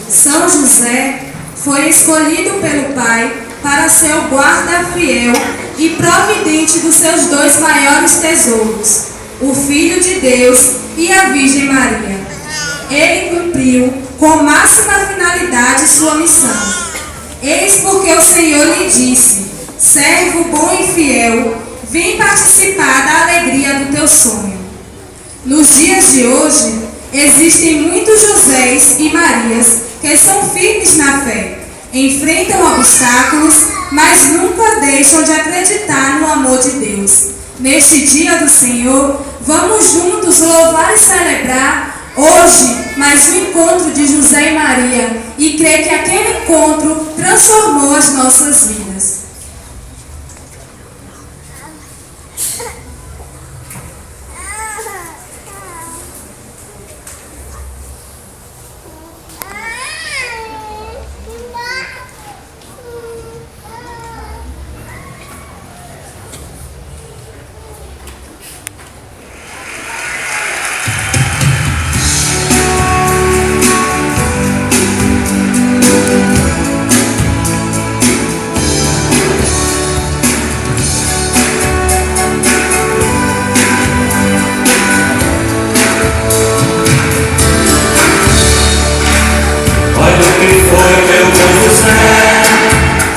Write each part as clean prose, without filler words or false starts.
São José foi escolhido pelo Pai para ser o guarda fiel e providente dos seus dois maiores tesouros, o Filho de Deus e a Virgem Maria. Ele cumpriu com máxima finalidade sua missão. Eis porque o Senhor lhe disse: servo bom e fiel, vem participar da alegria do teu sonho. Nos dias de hoje, existem muitos Josés e Marias que são firmes na fé, enfrentam obstáculos, mas nunca deixam de acreditar no amor de Deus. Neste dia do Senhor, vamos juntos louvar e celebrar hoje mais um encontro de José e Maria e crer que aquele encontro transformou as nossas vidas.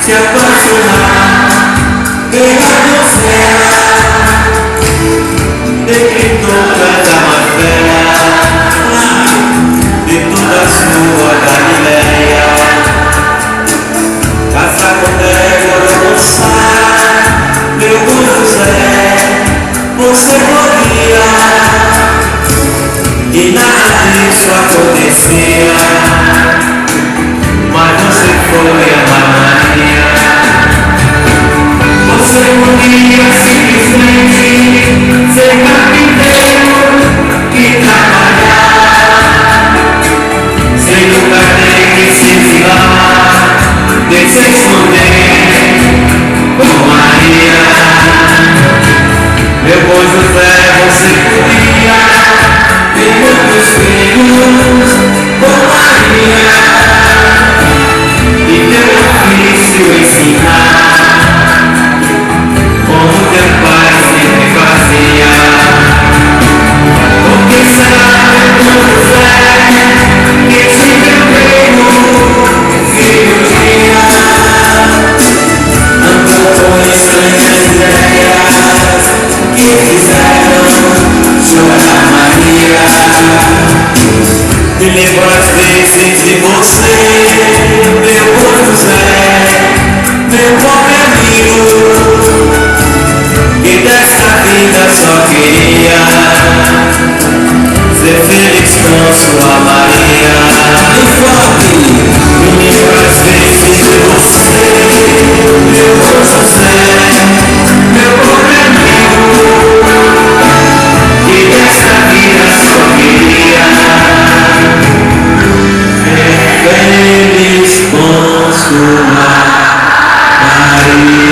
Se apaixonar pela donzela, dentre todas a mais bela de toda a sua Galileia. Casar com Débora, moçar, meu bom José, você morria e nada disso acontecia, mas você foi a Maria. Você podia simplesmente ser carpinteiro e trabalhar, sem nunca ter que se virar, de se esconder com Maria. Meu bom José, você podia ter muitos filhos com Maria e teu ofício ensinar, como teu pai sempre fazia. Porque será meu José que te veio filho dia, andou com estranhas ideias que fizeram chorar Maria. Me lembro às vezes de você, meu bom José, meu pobre amigo, que dessa vida só queria ser feliz com sua Maria. Me lembro às vezes de você, meu bom José, meu pobre amigo, que dessa vida só queria ser feliz com sua Maria.